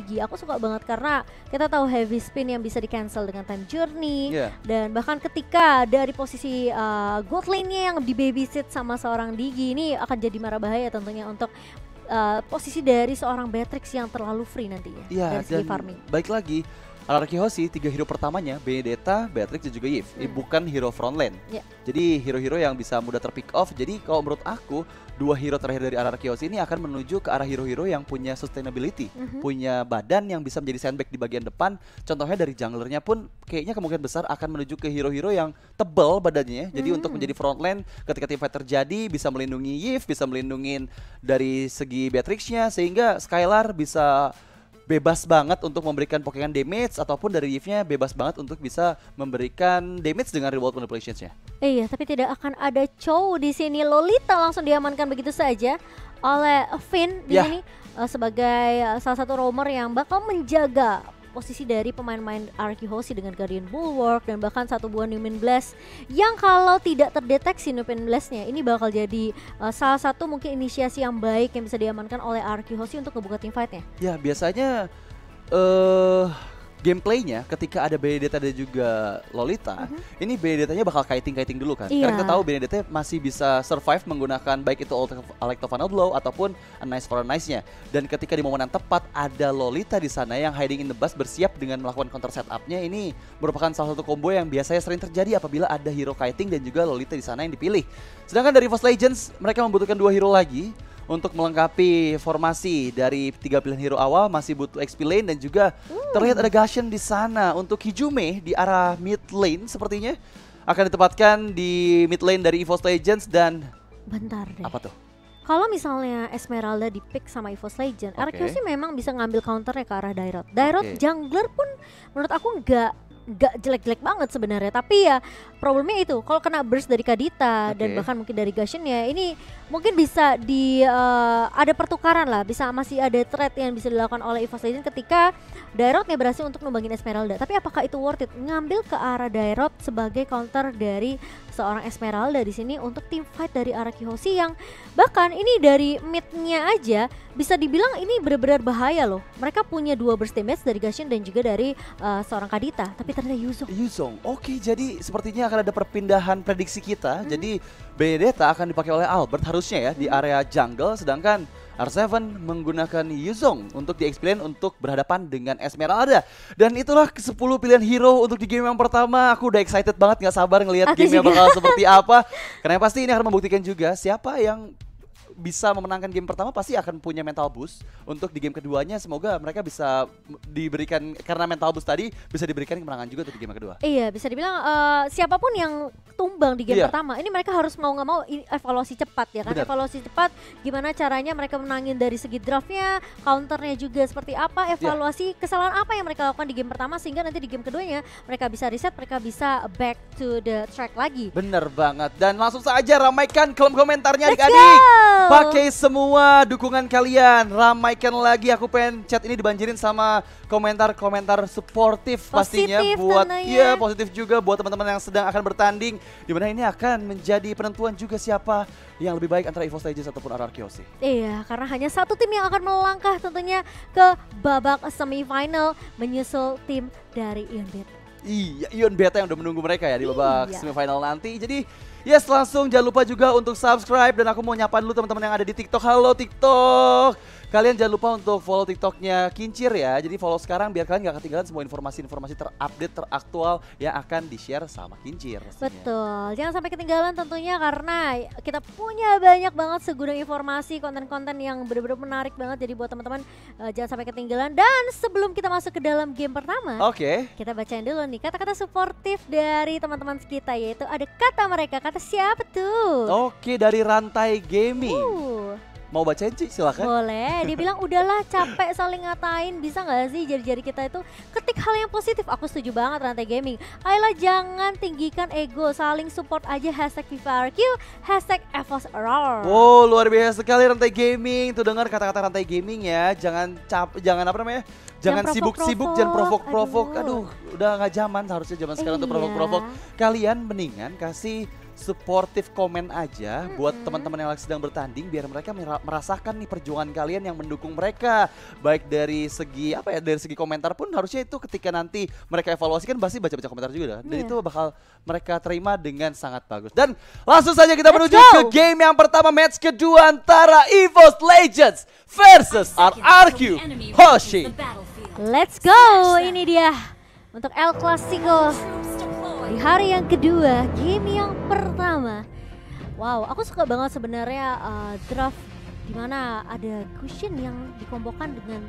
Digi. Aku suka banget karena kita tahu heavy spin yang bisa di cancel dengan time journey. Dan bahkan ketika dari posisi god lane-nya yang di babysit sama seorang Digi, ini akan jadi mara bahaya tentunya untuk posisi dari seorang Beatrix yang terlalu free nantinya dari segi farming. Baik lagi, RRQ Hoshi 3 hero pertamanya Benedetta, Beatrix dan juga Yves. Bukan hero frontline. Jadi hero-hero yang bisa mudah terpick off. Jadi kalau menurut aku 2 hero terakhir dari RRQ Hoshi ini akan menuju ke arah hero-hero yang punya sustainability, punya badan yang bisa menjadi sandbag di bagian depan. Contohnya dari junglernya pun kayaknya kemungkinan besar akan menuju ke hero-hero yang tebal badannya. Jadi untuk menjadi frontline ketika teamfight terjadi bisa melindungi Yves, bisa melindungi dari segi Beatrixnya, sehingga Skylar bisa bebas banget untuk memberikan pokekan damage, ataupun dari Yves-nya bebas banget untuk bisa memberikan damage dengan reward manipulations-nya. Iya, tapi tidak akan ada Chow di sini. Lolita langsung diamankan begitu saja oleh Finn di sini sebagai salah satu roamer yang bakal menjaga posisi dari pemain-pemain RRQ Hoshi dengan Guardian Bulwark dan bahkan satu buah Numen Blast yang kalau tidak terdeteksi Numen Blast-nya ini bakal jadi salah satu mungkin inisiasi yang baik yang bisa diamankan oleh RRQ Hoshi untuk ngebuka teamfight-nya. Ya biasanya gameplaynya ketika ada Benedetta dan juga Lolita, ini Benedettanya bakal kiting dulu kan. Karena kita tahu Benedetta masih bisa survive menggunakan baik itu Alecto Final Blow ataupun a nice for a nice-nya. Dan ketika di momen yang tepat ada Lolita di sana yang hiding in the bus bersiap dengan melakukan counter setup-nya, ini merupakan salah satu combo yang biasanya sering terjadi apabila ada hero kiting dan juga Lolita di sana yang dipilih. Sedangkan dari Fast Legends mereka membutuhkan 2 hero lagi untuk melengkapi formasi dari 3 pilihan hero awal. Masih butuh XP lane dan juga terlihat ada Gusion di sana. Untuk Hijume di arah mid lane sepertinya akan ditempatkan di mid lane dari EVOS Legends. Dan bentar deh, apa tuh? Kalau misalnya Esmeralda di pick sama EVOS Legends, RRQ sih memang bisa ngambil counternya ke arah Dairot. Dairot jungler pun menurut aku nggak jelek-jelek banget sebenarnya, tapi ya problemnya itu kalau kena burst dari Kadita dan bahkan mungkin dari Gusion-nya ini mungkin bisa ada pertukaran lah, bisa masih ada threat yang bisa dilakukan oleh EVOS Legends ketika Dairot-nya berhasil untuk numbangin Esmeralda. Tapi apakah itu worth it ngambil ke arah Dairot sebagai counter dari seorang Esmeralda di sini untuk team fight dari RRQ Hoshi yang bahkan ini dari mid-nya aja bisa dibilang ini benar-benar bahaya loh. Mereka punya 2 burst damage dari Gusion dan juga dari seorang Kadita, tapi ternyata Yuzong. Oke, jadi sepertinya akan ada perpindahan prediksi kita. Jadi Benedetta akan dipakai oleh Albert harusnya ya di area jungle, sedangkan R7 menggunakan Yuzong untuk di-explain untuk berhadapan dengan Esmeralda. Dan itulah 10 pilihan hero untuk di game yang pertama. Aku udah excited banget, gak sabar ngelihat game yang bakal seperti apa. Karena pasti ini akan membuktikan juga siapa yang bisa memenangkan game pertama pasti akan punya mental boost untuk di game keduanya. Semoga mereka bisa diberikan, karena mental boost tadi bisa diberikan kemenangan juga untuk di game kedua. Iya, bisa dibilang siapapun yang tumbang di game pertama ini mereka harus mau nggak mau evaluasi cepat ya kan. Evaluasi cepat gimana caranya mereka menangin dari segi draftnya, counternya juga seperti apa, evaluasi kesalahan apa yang mereka lakukan di game pertama sehingga nanti di game keduanya mereka bisa reset, mereka bisa back to the track lagi. Bener banget. Dan langsung saja ramaikan kolom komentarnya adik-adik. Pakai semua dukungan kalian, ramaikan lagi. Aku pengen chat ini dibanjirin sama komentar-komentar suportif pastinya buat positif juga buat teman-teman yang sedang akan bertanding, dimana ini akan menjadi penentuan juga siapa yang lebih baik antara EVOS Legends ataupun RRQ Hoshi. Iya, karena hanya satu tim yang akan melangkah tentunya ke babak semifinal menyusul tim dari Ion Beta. Iya, Ion Beta yang udah menunggu mereka ya di babak semifinal nanti. Jadi yes, langsung jangan lupa juga untuk subscribe. Dan aku mau nyapa dulu teman-teman yang ada di TikTok. Halo TikTok, kalian jangan lupa untuk follow TikToknya Kincir ya. Jadi follow sekarang biar kalian gak ketinggalan semua informasi-informasi terupdate, teraktual yang akan di-share sama Kincir pastinya. Betul, jangan sampai ketinggalan tentunya karena kita punya banyak banget segudang informasi, konten-konten yang benar-benar menarik banget. Jadi buat teman-teman jangan sampai ketinggalan. Dan sebelum kita masuk ke dalam game pertama, kita bacain dulu nih kata-kata suportif dari teman-teman kita, yaitu ada kata mereka. Kata siapa tuh? Oke, dari Rantai Gaming. Mau bacain Ci? Silakan. Boleh. Dia bilang udahlah capek saling ngatain, bisa nggak sih jari-jari kita itu ketik hal yang positif. Aku setuju banget Rantai Gaming. Ayolah jangan tinggikan ego, saling support aja. #FIFARQ, #EVOSROAR. Wow, luar biasa sekali Rantai Gaming. Tuh dengar kata-kata Rantai Gaming ya. Jangan apa namanya? Jangan sibuk-sibuk, jangan provok-provok. Aduh, udah nggak zaman seharusnya zaman sekarang untuk provok-provok. Kalian mendingan kasih supportive comment aja buat teman-teman yang sedang bertanding biar mereka merasakan nih perjuangan kalian yang mendukung mereka. Baik dari segi apa ya, dari segi komentar pun harusnya itu ketika nanti mereka evaluasi kan pasti baca-baca komentar juga dan itu bakal mereka terima dengan sangat bagus. Dan langsung saja kita menuju ke game yang pertama, match kedua antara EVOS Legends versus RRQ Hoshi. Let's go, ini dia untuk El Clasico. Di hari yang kedua, game yang pertama. Wow, aku suka banget sebenarnya draft dimana ada Gusion yang dikombokan dengan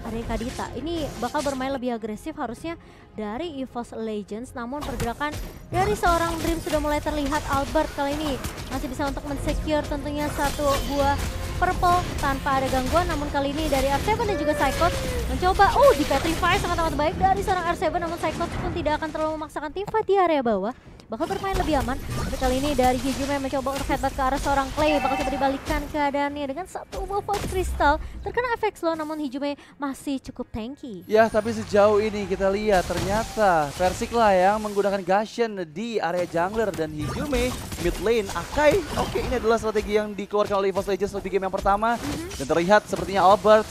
Arya Kadita. Ini bakal bermain lebih agresif harusnya dari EVOS Legends. Namun pergerakan dari seorang Dream sudah mulai terlihat. Albert kali ini masih bisa untuk men-secure tentunya satu buah purple tanpa ada gangguan. Namun kali ini dari R7 dan juga Psychot mencoba di Petrify sangat-sangat baik dari seorang R7. Namun Psychot pun tidak akan terlalu memaksakan teamfight di area bawah, bakal bermain lebih aman. Tapi kali ini dari Hijume mencoba untuk headbutt ke arah seorang Clay, bakal coba dibalikkan keadaannya dengan satu buah Void Crystal. Terkena efek slow namun Hijume masih cukup tanky. Ya, tapi sejauh ini kita lihat ternyata Versik lah yang menggunakan Gusion di area jungler dan Hijume mid lane. Akai, oke, ini adalah strategi yang dikeluarkan oleh EVOS Legends di game yang pertama. Dan terlihat sepertinya Albert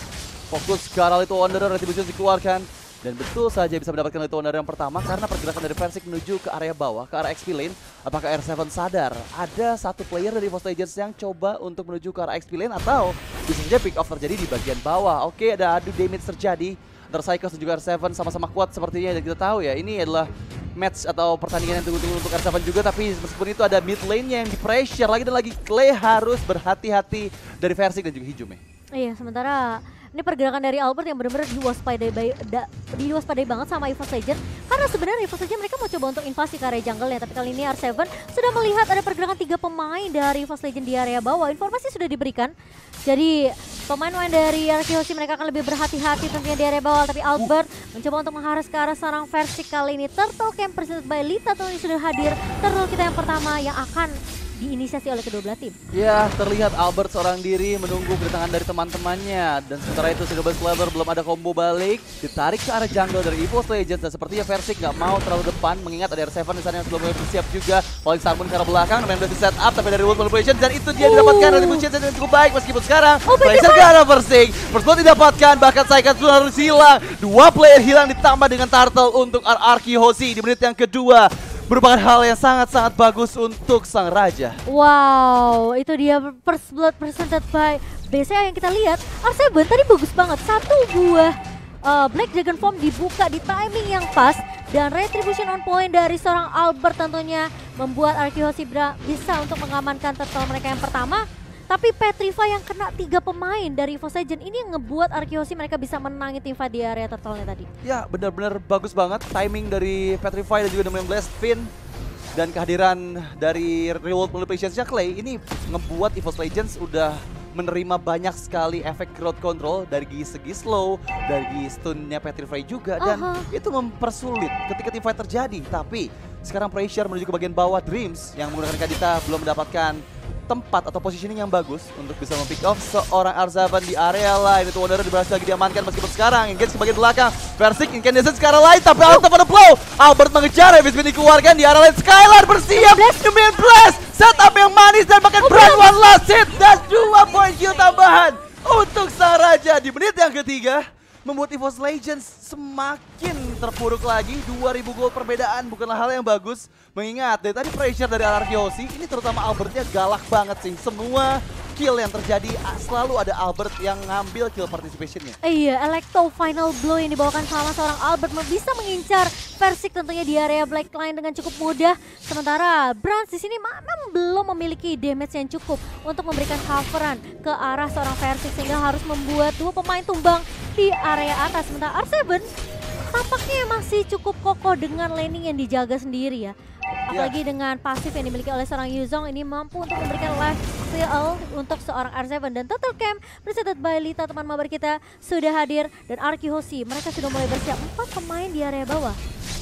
fokus ke arah Little Wanderer, Retribution dikeluarkan. Dan betul saja bisa mendapatkan Little Wanderer yang pertama karena pergerakan dari Versik menuju ke area bawah, ke arah XP lane. Apakah R7 sadar ada satu player dari EVOS Legends yang coba untuk menuju ke arah XP lane atau bisa saja pick off terjadi di bagian bawah. Oke, ada adu damage terjadi antara Psychos dan juga R7 sama-sama kuat sepertinya, dan kita tahu ya ini adalah match atau pertandingan yang tunggu-tunggu untuk R7 juga. Tapi meskipun itu ada mid lane-nya yang di pressure lagi dan lagi, Clay harus berhati-hati dari Versik dan juga Hijume. Iya, sementara ini pergerakan dari Albert yang benar-benar diwaspadai banget sama EVOS Legends. Karena sebenarnya EVOS Legends mereka mau coba untuk invasi ke area jungle ya. Tapi kali ini R7 sudah melihat ada pergerakan 3 pemain dari EVOS Legends di area bawah. Informasi sudah diberikan. Jadi pemain-pemain dari RRQ Hoshi mereka akan lebih berhati-hati tentunya di area bawah. Tapi Albert mencoba untuk mengharas ke arah seorang Versik kali ini. Turtle Camp presented by Lita tentunya sudah hadir. Turtle kita yang pertama yang akan diinisiasi oleh kedua belah tim. Ya, terlihat Albert seorang diri menunggu kedatangan dari teman-temannya. Dan sementara itu Sigabas Clever belum ada combo balik. Ditarik ke arah jungle dari EVOS Legends. Dan sepertinya Versik nggak mau terlalu depan. Mengingat ada R7 di sana yang sebelumnya bersiap juga. Falling Star Moon ke arah belakang. Namanya udah di set up. Tapi dari World Manipulation. Dan itu dia didapatkan dari Retribution yang cukup baik. Meskipun sekarang Blazer ke arah Versik. First blood didapatkan. Bahkan Psychot pun harus hilang. 2 player hilang ditambah dengan Turtle untuk RRQ Hoshi di menit yang kedua. Merupakan hal yang sangat-sangat bagus untuk sang raja. Wow, itu dia first blood presented by BCA yang kita lihat. R7 tadi bagus banget, satu buah Black Dragon Form dibuka di timing yang pas. Dan retribution on point dari seorang Albert tentunya membuat RRQ Hoshi bisa untuk mengamankan turtle mereka yang pertama. Tapi Petrify yang kena 3 pemain dari EVOS Legends ini yang ngebuat RRQ Hoshi mereka bisa menangi teamfight di area turtle-nya tadi. Ya, benar-benar bagus banget timing dari Petrify dan juga dengan Blast Fin. Dan kehadiran dari Reward Manipulation-nya Clay ini ngebuat EVOS Legends udah menerima banyak sekali efek crowd control dari segi slow, dari stunnya Petrify juga. Dan itu mempersulit ketika teamfight terjadi. Tapi sekarang pressure menuju ke bagian bawah. Dreams yang menggunakan Kadita belum mendapatkan tempat atau positioning yang bagus untuk bisa mempick off seorang R7 di area lain. Itu Wanderer berhasil lagi diamankan meskipun sekarang engage ke bagian belakang. Versik incandescent ke arah lain tapi out of the flow. Albert mengejar, habis dikeluarkan di arah lain. Skylar bersiap, Numian Blast, setup yang manis dan bahkan brand one last hit. Dan 2 point kill tambahan untuk sang raja di menit yang ketiga. Membuat EVOS Legends semakin terpuruk lagi. 2000 gold perbedaan bukanlah hal yang bagus. Mengingat dari tadi pressure dari RRQ Hoshi ini terutama Albertnya galak banget sih. Semua kill yang terjadi selalu ada Albert yang ngambil kill participationnya. Iya, Electo final blow yang dibawakan sama seorang Albert bisa mengincar Versik tentunya di area Black Line dengan cukup mudah. Sementara Brans di sini memang belum memiliki damage yang cukup untuk memberikan coveran ke arah seorang Versik sehingga harus membuat 2 pemain tumbang di area atas. Sementara R7 tampaknya masih cukup kokoh dengan laning yang dijaga sendiri ya. Apalagi dengan pasif yang dimiliki oleh seorang Yuzong ini mampu untuk memberikan life steal untuk seorang R7. Dan Total Camp presented by Lita, teman mabar kita sudah hadir. Dan RRQ Hoshi mereka sudah mulai bersiap 4 pemain di area bawah.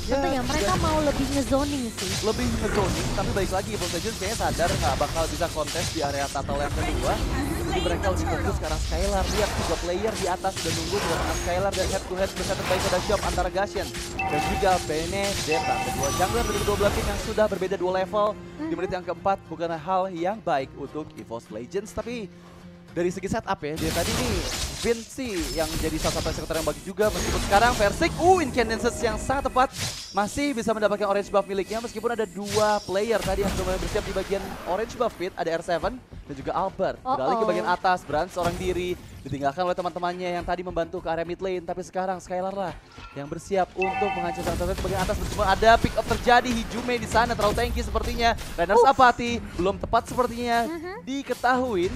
Tentunya mereka mau lebih ngezoning sih. Lebih ngezoning, tapi balik lagi EVOS Legends kayaknya sadar nggak bakal bisa kontes di area turtle yang kedua. Jadi mereka lebih fokus ke arah Skylar. Lihat 3 player di atas udah nunggu buat Skylar dan head to head bisa terbaik pada jump antara Gashen dan juga Benedetta. Kedua jungler dari kedua belah tim yang sudah berbeda 2 level di menit yang keempat bukanlah hal yang baik untuk EVOS Legends, tapi dari segi setup ya, dia tadi nih Vinci yang jadi salah satu eksekutor yang bagus juga meskipun sekarang Versik, Incandences yang sangat tepat masih bisa mendapatkan orange buff miliknya meskipun ada 2 player tadi yang sudah mulai bersiap di bagian orange buff fit, ada R7 dan juga Albert. Beralih ke bagian atas, Brand seorang diri ditinggalkan oleh teman-temannya yang tadi membantu ke area mid lane, tapi sekarang Skylar lah yang bersiap untuk menghancurkan target ke bagian atas meskipun ada pick up terjadi. Hijume di sana terlalu tanky sepertinya. Rainers Apathy belum tepat sepertinya diketahui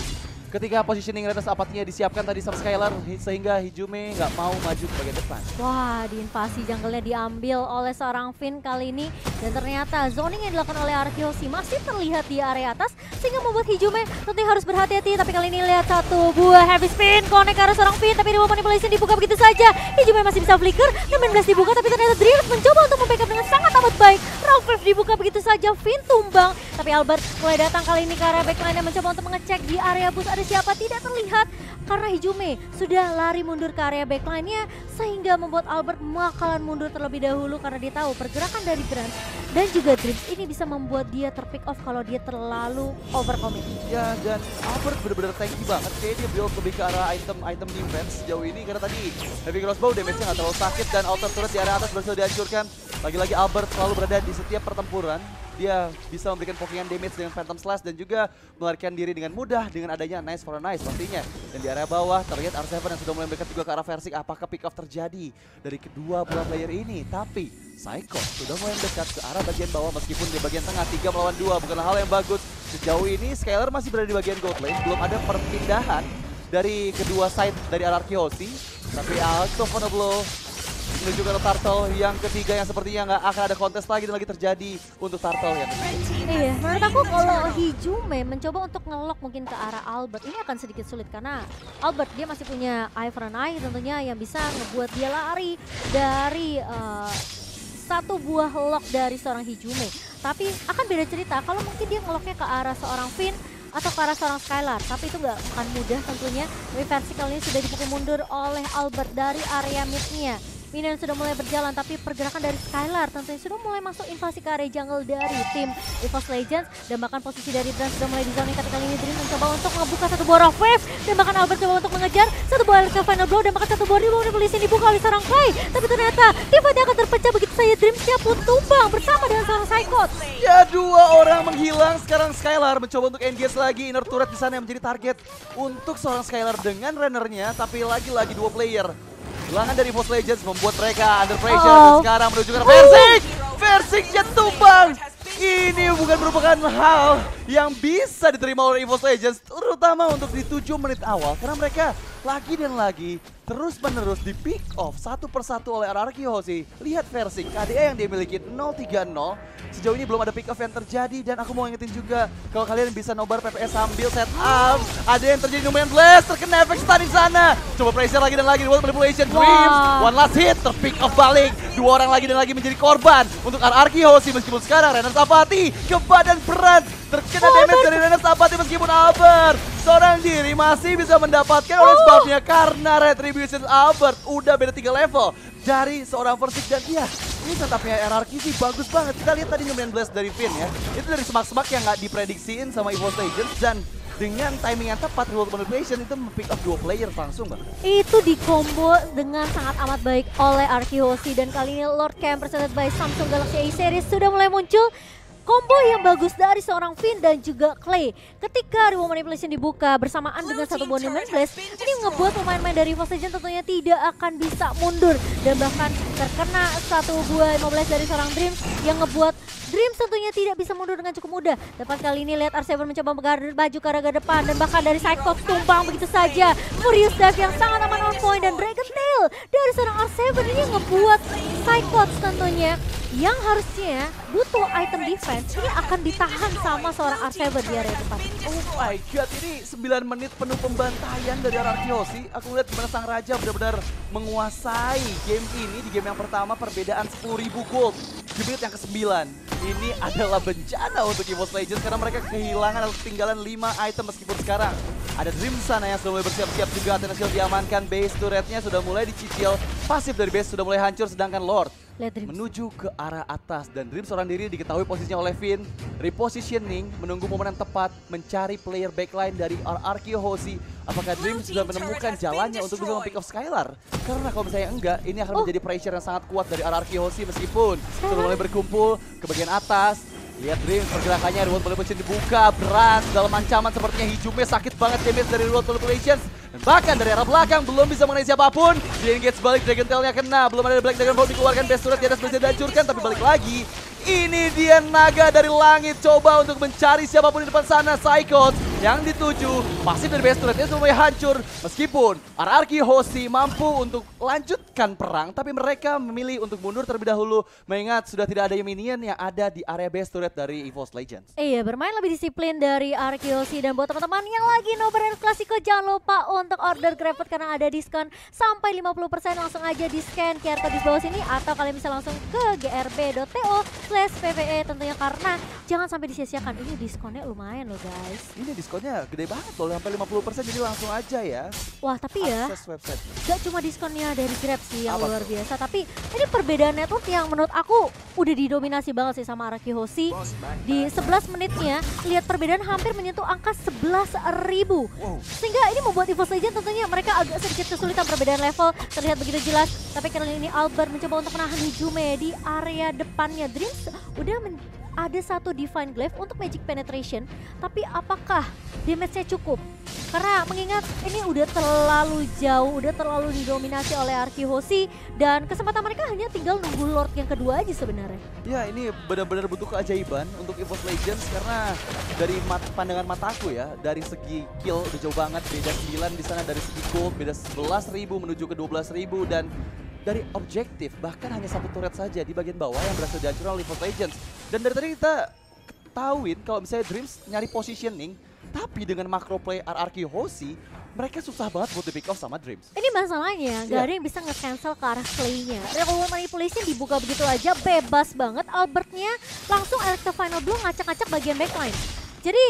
ketika positioning Rainers Apathy-nya disiapkan tadi sama Skylar sehingga Hijume nggak mau maju ke bagian depan. Wah, di invasi jungle-nya diambil oleh seorang Finn kali ini dan ternyata zoning yang dilakukan oleh Arkeosi masih terlihat di area atas sehingga membuat Hijume tentunya harus berhati-hati, tapi kali ini lihat satu buah heavy spin connect ke arah seorang Finn tapi Reward Manipulation dibuka begitu saja. Hijume masih bisa flicker dan main blast dibuka tapi ternyata Dreams mencoba untuk membackup dengan sangat amat baik. Round Wave dibuka begitu saja, Finn tumbang tapi Albert mulai datang kali ini ke area backline dan mencoba untuk mengecek di area bus ada siapa, tidak terlihat karena Hijume sudah lari mundur ke area backline-nya sehingga membuat Albert bakalan mundur terlebih dahulu karena dia tahu pergerakan dari Brand dan juga Dreams ini bisa membuat dia terpick off kalau dia terlalu overcommit. Ya, dan Albert benar-benar tanky banget, kayak dia build lebih ke arah item defense sejauh ini karena tadi heavy crossbow damage-nya nggak terlalu sakit dan outer turret di area atas berhasil dihancurkan. Lagi-lagi Albert selalu berada di setiap pertempuran. Dia bisa memberikan pokingan damage dengan Phantom Slash dan juga melarikan diri dengan mudah dengan adanya Nice for a Nice pastinya. Dan di area bawah terlihat R7 yang sudah mulai mendekat juga ke arah Versik. Apakah pick off terjadi dari kedua belah player ini? Tapi Psycho sudah mulai mendekat ke arah bagian bawah meskipun di bagian tengah 3 melawan 2 bukanlah hal yang bagus. Sejauh ini Skylar masih berada di bagian gold lane, belum ada perpindahan dari kedua side dari Arkeosi. Tapi out of a blow menuju ke Turtle yang ketiga yang sepertinya nggak akan ada kontes lagi dan lagi terjadi untuk Turtle yang ketiga. Iya, menurut aku kalau Hijume mencoba untuk ngelok mungkin ke arah Albert ini akan sedikit sulit karena Albert dia masih punya Eye for an Eye tentunya yang bisa ngebuat dia lari dari satu buah lock dari seorang Hijume. Tapi akan beda cerita kalau mungkin dia ngeloknya ke arah seorang Finn atau ke arah seorang Skylar, tapi itu nggak akan mudah tentunya. Tapi versi kali ini sudah dipukul mundur oleh Albert dari area mid-nya. Minion sudah mulai berjalan tapi pergerakan dari Skylar tentunya sudah mulai masuk invasi ke area jungle dari tim EVOS Legends dan bahkan posisi dari Brand sudah mulai di zone ketika ini Dream mencoba untuk membuka satu buah rock wave dan bahkan Albert coba untuk mengejar satu buah ke final blow dan bahkan satu buah rebound polisi dibuka oleh seorang Clay, tapi ternyata timnya akan terpecah begitu saja. Dreamsnya pun tumbang bersama dengan seorang Psychot. Ya, 2 orang menghilang. Sekarang Skylar mencoba untuk engage lagi inner turret di sana yang menjadi target untuk seorang Skylar dengan runnernya, tapi lagi-lagi 2 player. Kehilangan dari EVOS Legends membuat mereka under pressure dan sekarang menuju ke Versik. Versiknya tumbang. Ini bukan merupakan hal yang bisa diterima oleh EVOS Legends, terutama untuk di 7 menit awal karena mereka lagi dan lagi terus-menerus di pick off satu persatu oleh Arkeosi. Lihat Versik, KDA yang dia miliki 0-3-0. Sejauh ini belum ada pick off yang terjadi dan aku mau ingetin juga kalau kalian bisa nobar PPS sambil setup. Ada yang terjadi lumayan blast, terkena efek stun di sana. Coba pressure lagi dan lagi, Reward Manipulation, Dreams, one last hit, terpick off balik. 2 orang lagi dan lagi menjadi korban untuk Arkeosi meskipun sekarang Rainers Apathy ke badan Brand. Terkena damage dari Rainers Apathy meskipun Albert seorang diri masih bisa mendapatkan orange buff-nya karena Retribution. Albert udah beda 3 level dari seorang Versik dan iya, ini setupnya RRQ sih bagus banget. Kita lihat tadi lumayan blast dari Finn ya. Itu dari semak-semak yang nggak diprediksiin sama EVOS Legends dan dengan timing yang tepat Reward Manipulation itu pick up 2 player langsung Bang. Itu dikombo dengan sangat amat baik oleh Arkeosi dan kali ini Lord Camp presented by Samsung Galaxy A series sudah mulai muncul. Combo yang bagus dari seorang Finn dan juga Clay. Ketika Reward Manipulation dibuka bersamaan dengan satu buah Main Blast, ini membuat pemain-pemain dari EVOS Legends tentunya tidak akan bisa mundur. Dan bahkan terkena satu buah 15 dari seorang Dreams yang ngebuat Dreams tentunya tidak bisa mundur dengan cukup mudah. Dapat kali ini lihat R7 mencoba baju ke arah depan dan bahkan dari Cyclops tumbang begitu saja. Furious Dive yang sangat aman on point dan Dragon Tail dari seorang R7 ini ngebuat Cyclops tentunya yang harusnya butuh item defense ini akan ditahan sama seorang R7 di area depan. Oh my god, ini 9 menit penuh pembantaian dari Arkeosi. Aku melihat gimana sang raja benar-benar menguasai game ini. Di game yang pertama perbedaan 10.000 gold. di menit yang ke-9. Ini adalah bencana untuk EVOS Legends karena mereka kehilangan atau ketinggalan 5 item meskipun sekarang ada Dream sana yang sudah mulai bersiap-siap juga. Athena Shield diamankan, base turretnya sudah mulai dicicil, pasif dari base sudah mulai hancur, sedangkan Lord menuju ke arah atas dan Dream seorang diri diketahui posisinya oleh Finn. Repositioning, menunggu momen yang tepat, mencari player backline dari RRQ Hoshi. Apakah Dream sudah menemukan jalannya untuk bisa pick off Skylar? Karena kalau misalnya enggak, ini akan menjadi pressure yang sangat kuat dari RRQ Hoshi meskipun sudah mulai berkumpul ke bagian atas. Lihat Dream pergerakannya, Reward Manipulation dibuka, berat dalam ancaman sepertinya Hijume sakit banget damage dari Reward Manipulation. Dan bahkan dari arah belakang belum bisa mengenai siapapun. Di engage balik, Dragon Tail-nya kena, belum ada Black Dragon Ball dikeluarkan, best turret di atas bisa dihancurkan, tapi balik lagi. Ini dia naga dari langit coba untuk mencari siapapun di depan sana. Psychot yang dituju, pasif dari base turretnya sudah mulai hancur. Meskipun RRQ Hoshi mampu untuk lanjutkan perang, tapi mereka memilih untuk mundur terlebih dahulu. Mengingat sudah tidak ada minion yang ada di area base turret dari EVOS Legends. Iya, bermain lebih disiplin dari RRQ Hoshi. Dan buat teman-teman yang lagi nobar klasiko, jangan lupa untuk order GrabFood karena ada diskon sampai 50%. Langsung aja di scan QR code di bawah sini atau kalian bisa langsung ke grb.to/PVE tentunya, karena jangan sampai disia-siakan. Ini diskonnya lumayan loh guys. Ini diskonnya gede banget loh, sampai 50%, jadi langsung aja ya. Wah, tapi ya gak cuma diskonnya dari Grab sih yang luar biasa, tapi ini perbedaan network yang menurut aku udah didominasi banget sih sama RRQ Hoshi. Di 11 menitnya lihat perbedaan hampir menyentuh angka 11.000. Sehingga ini membuat EVOS Legends tentunya mereka agak sedikit kesulitan, perbedaan level terlihat begitu jelas. Tapi kali ini Albert mencoba untuk menahan Hijume di area depannya. Dreams udah ada satu Divine Glaive untuk Magic Penetration, tapi apakah damage-nya cukup? Karena mengingat ini udah terlalu jauh, udah terlalu didominasi oleh RRQ Hoshi, dan kesempatan mereka hanya tinggal nunggu Lord yang kedua aja sebenarnya. Ya, ini benar-benar butuh keajaiban untuk EVOS Legends karena dari pandangan mataku ya, dari segi kill udah jauh banget, beda 9 di sana, dari segi gold beda 11.000 menuju ke 12.000, dan dari objektif bahkan hanya satu turret saja di bagian bawah yang berhasil dihancurkan oleh EVOS Legends. Dan dari tadi kita ketahuin kalau misalnya Dreams nyari positioning, tapi dengan macro play RRQ Hoshi, mereka susah banget buat di pick off sama Dreams. Ini masalahnya, gak ada yang bisa nge-cancel ke arah play-nya. Reward Manipulation dibuka begitu aja, bebas banget. Albertnya langsung Electro Final Blow ngacak-ngacak bagian backline. Jadi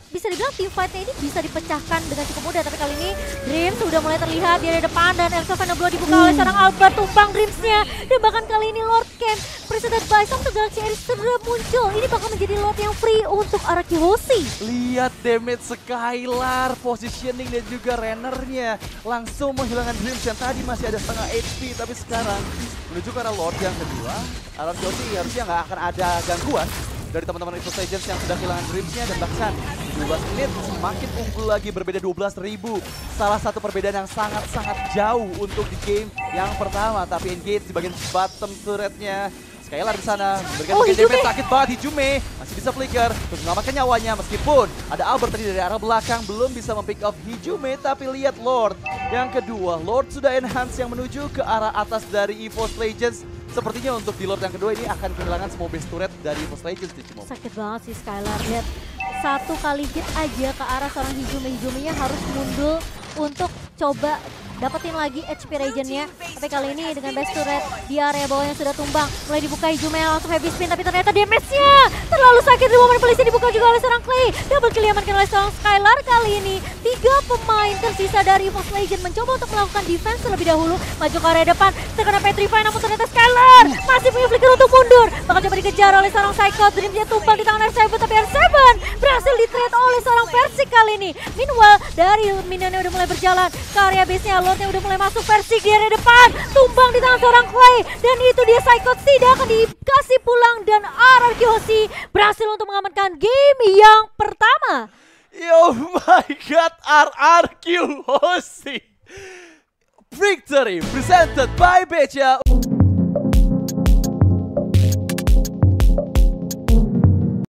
bisa dibilang team fight-nya ini bisa dipecahkan dengan cukup mudah. Tapi kali ini Dreams sudah mulai terlihat di area depan dan Electro Final Blow dibuka oleh seorang Albert, tumbang Dreams-nya. Dan bahkan kali ini Lord Camp presented by Samsung Galaxy Aries sudah muncul. Ini bakal menjadi Lord yang free untuk RRQ Hoshi. Lihat damage Skylar, positioning dan juga Renner-nya langsung menghilangkan Dreams yang tadi masih ada setengah HP, tapi sekarang menuju ke arah Lord yang kedua. RRQ Hoshi harusnya nggak akan ada gangguan dari teman-teman EVOS Legends yang sudah kehilangan Dreams-nya, dan bahkan 12 menit semakin unggul lagi, berbeda 12.000. Salah satu perbedaan yang sangat-sangat jauh untuk di game yang pertama, tapi engage di bagian bottom turret-nya. Skylar di sana memberikan bagian damage, sakit banget. Hijume masih bisa flicker untuk menyelamatkan nyawanya meskipun ada Albert tadi dari arah belakang belum bisa mempick off Hijume. Tapi lihat Lord yang kedua, Lord sudah enhance yang menuju ke arah atas dari EVOS Legends. Sepertinya untuk di Lord yang kedua ini akan kehilangan semua base turret dari EVOS Legends. Sakit banget sih Skylar, lihat satu kali hit aja ke arah seorang Hijume. Hijumenya harus mundur untuk coba dapetin lagi HP regen-nya. Tapi kali ini dengan base turret di area bawah yang sudah tumbang, mulai dibuka Hijume langsung heavy spin, tapi ternyata damage-nya terlalu sakit. Reward Manipulation dibuka juga oleh seorang Clay, double kill diamankan oleh seorang Skylar. Kali ini 3 pemain tersisa dari EVOS Legends mencoba untuk melakukan defense terlebih dahulu, maju ke area depan, terkena Petrify, namun ternyata Skylar masih punya flicker untuk mundur. Bakal coba dikejar oleh seorang Psychot, Dreams-nya tumbang di tangan R7, tapi R7 berhasil di-trade oleh seorang Persik kali ini. Meanwhile, dari minionnya udah mulai berjalan ke area base-nya, Lordnya udah mulai masuk. Persik di area depan, tumbang di tangan seorang Clay, dan itu dia Psychot tidak akan dikasih pulang, dan RRQ Hoshi berhasil untuk mengamankan game yang pertama. Oh my god, RRQ Hoshi. Victory presented by Beja.